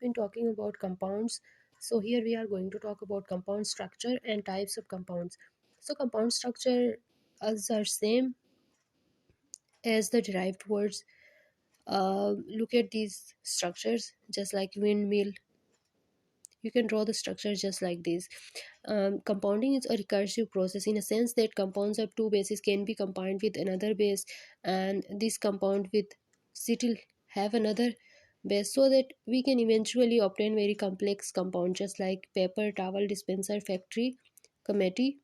been talking about compounds. So here we are going to talk about compound structure and types of compounds. So compound structure are same as the derived words. Look at these structures, just like windmill. You can draw the structure just like this. Compounding is a recursive process in a sense that compounds of two bases can be combined with another base, and this compound with still have another base, so that we can eventually obtain very complex compound, just like paper towel dispenser factory committee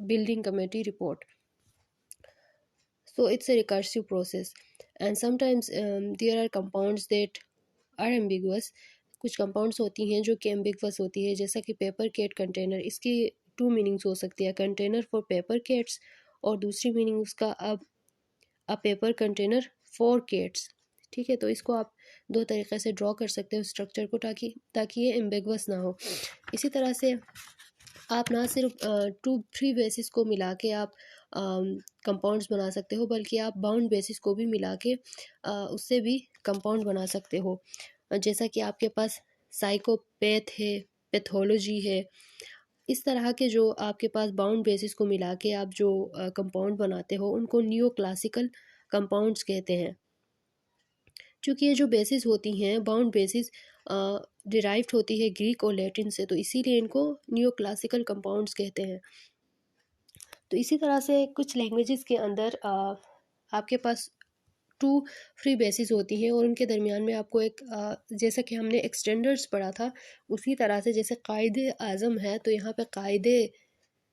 building committee report. So it's a recursive process. And sometimes there are compounds that are ambiguous. कुछ compounds होती हैं जो कि एम्बिगवस होती है, जैसा कि paper cat container. इसकी टू मीनिंग्स हो सकती है, कंटेनर फॉर पेपर केट्स, और दूसरी मीनिंग उसका अब अ पेपर कंटेनर फॉर केट्स। ठीक है, तो इसको आप दो तरीक़े से ड्रॉ कर सकते हो स्ट्रक्चर को, ताकि ये एम्बिगवस ना हो। इसी तरह से आप ना सिर्फ टू फ्री बेसिस को मिला के आप कंपाउंड्स बना सकते हो, बल्कि आप बाउंड बेसिस को भी मिला के उससे भी कंपाउंड बना सकते हो। जैसा कि आपके पास साइकोपैथ है, पैथोलॉजी है, इस तरह के जो आपके पास बाउंड बेसिस को मिला के आप जो कंपाउंड बनाते हो उनको नियो क्लासिकल कंपाउंड्स कहते हैं। चूँकि ये जो बेसिस होती हैं, बाउंड बेसिस डिराइव्ड होती है ग्रीक और लैटिन से, तो इसीलिए इनको नियो क्लासिकल कंपाउंड्स कहते हैं। तो इसी तरह से कुछ लैंग्वेजेस के अंदर आपके पास टू फ्री बेसिस होती हैं और उनके दरमियान में आपको एक जैसा कि हमने एक्सटेंडर्स पढ़ा था, उसी तरह से जैसे कायदे आज़म है, तो यहाँ पे कायदे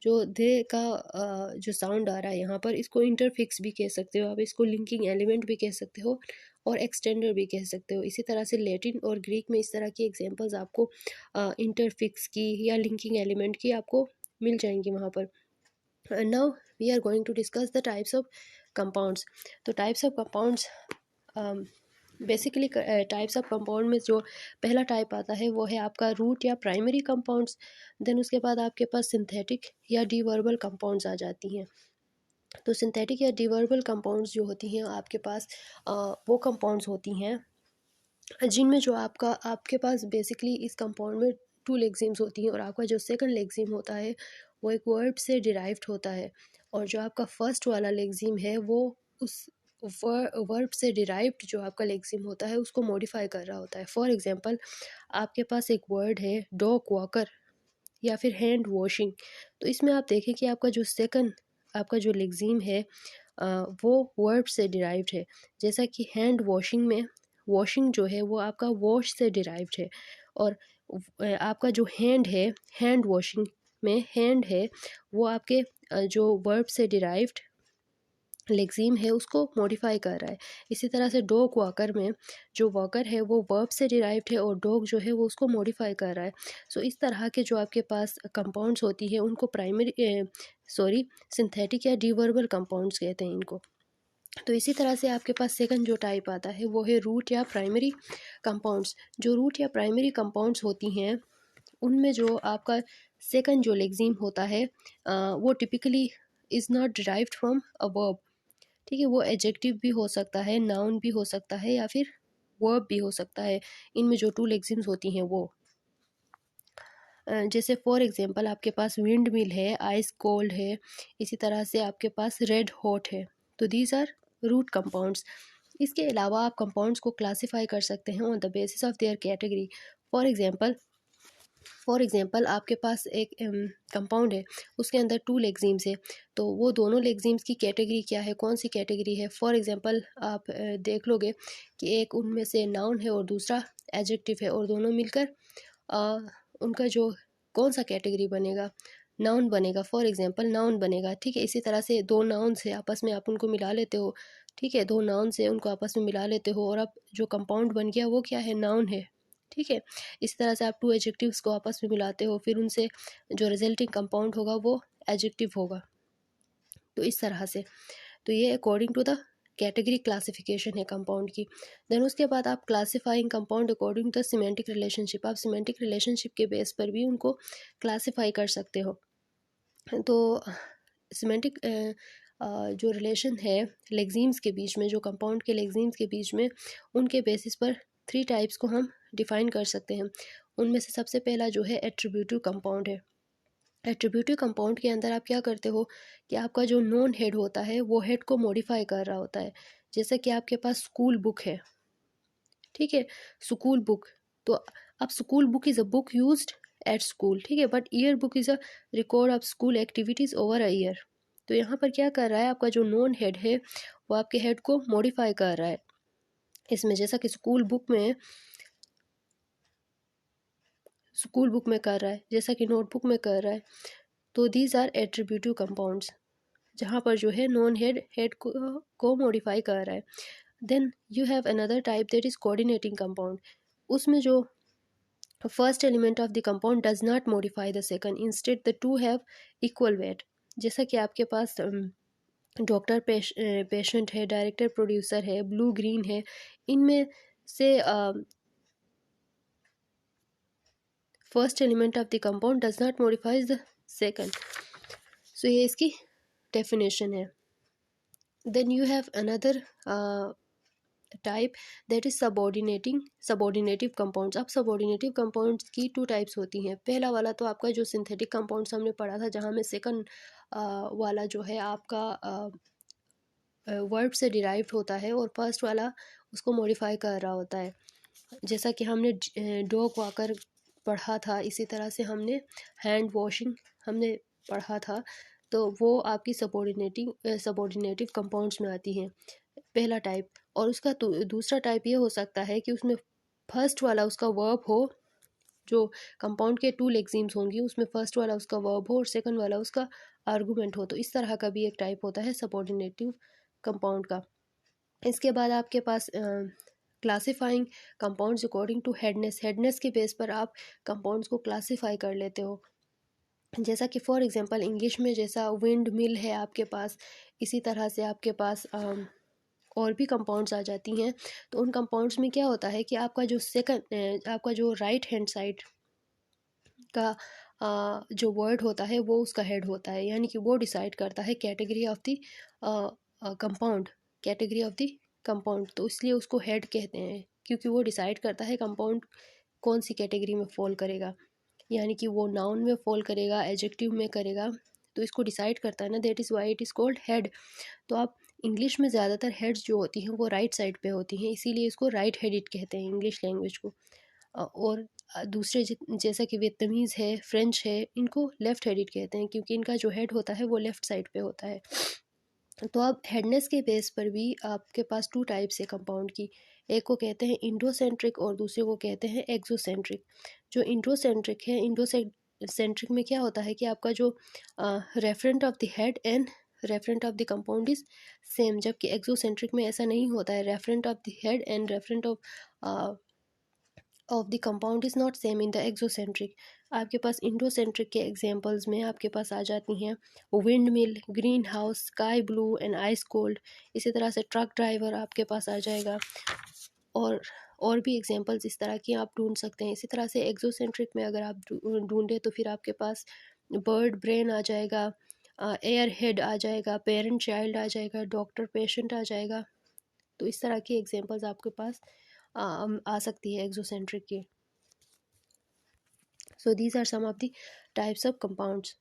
जो दे का जो साउंड आ रहा है यहाँ पर, इसको इंटरफिक्स भी कह सकते हो आप, इसको लिंकिंग एलिमेंट भी कह सकते हो और एक्सटेंडर भी कह सकते हो। इसी तरह से लैटिन और ग्रीक में इस तरह की एग्जांपल्स आपको इंटरफिक्स की या लिंकिंग एलिमेंट की आपको मिल जाएंगी वहाँ पर। Now we are going to discuss the types of compounds. तो types of compounds basically types of compound में जो पहला टाइप आता है वो है आपका रूट या प्राइमरी कंपाउंड्स। देन उसके बाद आपके पास सिंथेटिक या डिवर्बल कंपाउंड्स आ जाती हैं। तो सिंथेटिक या डिवर्बल कंपाउंड्स जो होती हैं आपके पास वो कंपाउंड्स होती हैं जिनमें जो आपके पास बेसिकली इस कंपाउंड में टू लेक्सिम्स होती हैं, और आपका जो सेकंड लेक्सिम होता है वो एक वर्ब से डिराइव्ड होता है, और जो आपका फर्स्ट वाला लेक्सिम है वो उस वर्ब से डिराइव्ड जो आपका लेक्सिम होता है उसको मॉडिफाई कर रहा होता है। फॉर एग्जांपल आपके पास एक वर्ड है डॉग वॉकर या फिर हैंड वॉशिंग, तो इसमें आप देखें कि आपका जो सेकंड आपका जो लेक्सिम है वो वर्ब से डिराइव्ड है। जैसा कि हैंड वॉशिंग में वॉशिंग जो है वो आपका वॉश से डिराइव्ड है, और आपका जो हैंड है हैंड वॉशिंग में हैंड है वो आपके जो वर्ब से डिराइव्ड लेक्सिम है उसको मॉडिफाई कर रहा है। इसी तरह से डॉग वॉकर में जो वॉकर है वो वर्ब से डिराइव्ड है और डॉग जो है वो उसको मॉडिफाई कर रहा है। सो इस तरह के जो आपके पास कंपाउंड्स होती हैं उनको सिंथेटिक या डिवर्बल कंपाउंड्स कहते हैं इनको। तो इसी तरह से आपके पास सेकंड जो टाइप आता है वो है रूट या प्राइमरी कंपाउंड्स। जो रूट या प्राइमरी कंपाउंड्स होती हैं उनमें जो आपका सेकंड जो लेक्सिम होता है वो typically is not derived from a verb. ठीक है, वो एडजेक्टिव भी हो सकता है, नाउन भी हो सकता है, या फिर वर्ब भी हो सकता है। इनमें जो टू लेक्सिम्स होती हैं वो जैसे फॉर एग्जांपल आपके पास विंड मिल है, आइस कोल्ड है, इसी तरह से आपके पास रेड हॉट है। तो दीज आर रूट कंपाउंड्स। इसके अलावा आप कंपाउंड्स को क्लासीफाई कर सकते हैं on the basis of their category. For example आपके पास एक कंपाउंड है, उसके अंदर टू लेक्सिम्स है, तो वो दोनों लेक्सिम्स की कैटेगरी क्या है, कौन सी कैटेगरी है। फॉर एग्जांपल आप देख लोगे कि एक उनमें से नाउन है और दूसरा एडजेक्टिव है, और दोनों मिलकर उनका जो कौन सा कैटेगरी बनेगा, नाउन बनेगा। फॉर एग्जांपल नाउन बनेगा। ठीक है, इसी तरह से दो नाउन से आपस में आप उनको मिला लेते हो। ठीक है, दो नाउन से उनको आपस में मिला लेते हो और अब जो कंपाउंड बन गया वो क्या है, नाउन है। ठीक है, इस तरह से आप टू एडजेक्टिव्स को आपस में मिलाते हो, फिर उनसे जो रिजल्टिंग कंपाउंड होगा वो एडजेक्टिव होगा। तो इस तरह से तो ये according to the category classification है कंपाउंड की। देन उसके बाद आप classifying compound according to semantic relationship, आप सिमेंटिक रिलेशनशिप के बेस पर भी उनको क्लासिफाई कर सकते हो। तो सिमेंटिक जो रिलेशन है लेक्सिम्स के बीच में, जो कंपाउंड के लेक्सिम्स के बीच में, उनके बेसिस पर थ्री टाइप्स को हम डिफाइन कर सकते हैं। उनमें से सबसे पहला जो है एट्रीब्यूटिव कंपाउंड है। एट्रीब्यूटिव कंपाउंड के अंदर आप क्या करते हो कि आपका जो नॉन हेड होता है वो हेड को मॉडिफाई कर रहा होता है। जैसे कि आपके पास स्कूल बुक है, ठीक है, स्कूल बुक, तो अब school book is a book used at school, ठीक है, but year book is a record of school activities over a year. तो यहाँ पर क्या कर रहा है, आपका जो नॉन हेड है वो आपके हेड को मॉडिफाई कर रहा है इसमें, जैसा कि स्कूल बुक में कर रहा है, जैसा कि नोटबुक में कर रहा है। तो दीज आर एट्रीब्यूटिव कंपाउंड्स, जहाँ पर जो है नॉन हेड हेड को मॉडिफाई कर रहा है। Then you have another type that is coordinating compound. उसमें जो first element of the compound does not modify the second, instead the two have equal weight. जैसा कि आपके पास डॉक्टर पेशेंट है, डायरेक्टर प्रोड्यूसर है, ब्लू ग्रीन है, इनमें से first element of the compound does not modifies the second. So ये इसकी डेफिनेशन है। Then you have another type that is subordinative compounds. अब सबऑर्डिनेटिव कंपाउंड्स की टू टाइप्स होती हैं। पहला वाला तो आपका जो सिंथेटिक कंपाउंड्स हमने पढ़ा था, जहाँ में सेकंड वाला जो है आपका वर्ब से डिराइव्ड होता है और फर्स्ट वाला उसको मॉडिफाई कर रहा होता है। जैसा कि हमने डॉग वॉकर पढ़ा था, इसी तरह से हमने हैंड वॉशिंग हमने पढ़ा था, तो वो आपकी सबऑर्डिनेटिव कंपाउंड्स में आती हैं, पहला टाइप। और उसका दूसरा टाइप ये हो सकता है कि उसमें फर्स्ट वाला उसका वर्ब हो, जो कंपाउंड के टू लेक्सिम्स होंगी उसमें फर्स्ट वाला उसका वर्ब हो और सेकंड वाला उसका आर्गूमेंट हो। तो इस तरह का भी एक टाइप होता है सबऑर्डिनेटिव कंपाउंड का। इसके बाद आपके पास क्लासिफाइंग कंपाउंड्स अकॉर्डिंग टू हेडनेस के बेस पर आप कंपाउंड्स को क्लासिफाई कर लेते हो। जैसा कि फॉर एग्जांपल इंग्लिश में जैसा विंड मिल है आपके पास, इसी तरह से आपके पास और भी कंपाउंड्स आ जाती हैं। तो उन कंपाउंड्स में क्या होता है कि आपका जो आपका जो राइट हैंड साइड का जो वर्ड होता है वो उसका हेड होता है, यानी कि वो डिसाइड करता है category of the compound, category of the compound. तो इसलिए उसको हेड कहते हैं, क्योंकि वो डिसाइड करता है कंपाउंड कौन सी कैटेगरी में फॉल करेगा, यानी कि वो नाउन में फॉल करेगा, एडजेक्टिव में करेगा, तो इसको डिसाइड करता है ना, that is why it is called head. तो आप इंग्लिश में ज़्यादातर हेड्स जो होती हैं वो राइट साइड पे होती हैं, इसीलिए इसको राइट हेडेड कहते हैं इंग्लिश लैंग्वेज को। और दूसरे जैसा कि वियतनामीज़ है, फ्रेंच है, इनको लेफ़्ट हेडेड कहते हैं, क्योंकि इनका जो हेड होता है वो लेफ़्ट साइड पे होता है। तो अब हेडनेस के बेस पर भी आपके पास टू टाइप्स है कंपाउंड की, एक को कहते हैं इंडोसेंट्रिक और दूसरे को कहते हैं एक्सोसेंट्रिक। जो इंडोसेंट्रिक है, इंडोसेंट्रिक में क्या होता है कि आपका जो referent of the head and referent of the compound is same, जबकि एक्सोसेंट्रिक में ऐसा नहीं होता है, referent of the head and referent of the compound is not same in the exocentric. आपके पास इंडोसेंट्रिक के एग्जांपल्स में आपके पास आ जाती हैं wind mill, green house, sky blue and ice cold. इसी तरह से ट्रक ड्राइवर आपके पास आ जाएगा, और और भी एग्जांपल्स इस तरह की आप ढूंढ सकते हैं। इसी तरह से एक्सोसेंट्रिक में अगर आप ढूंढें तो फिर आपके पास बर्ड ब्रेन आ जाएगा, एयर हेड आ जाएगा, पेरेंट चाइल्ड आ जाएगा, डॉक्टर पेशेंट आ जाएगा। तो इस तरह की एग्जांपल्स आपके पास आ सकती है एक्सोसेंट्रिक की। So these are some of the types of compounds.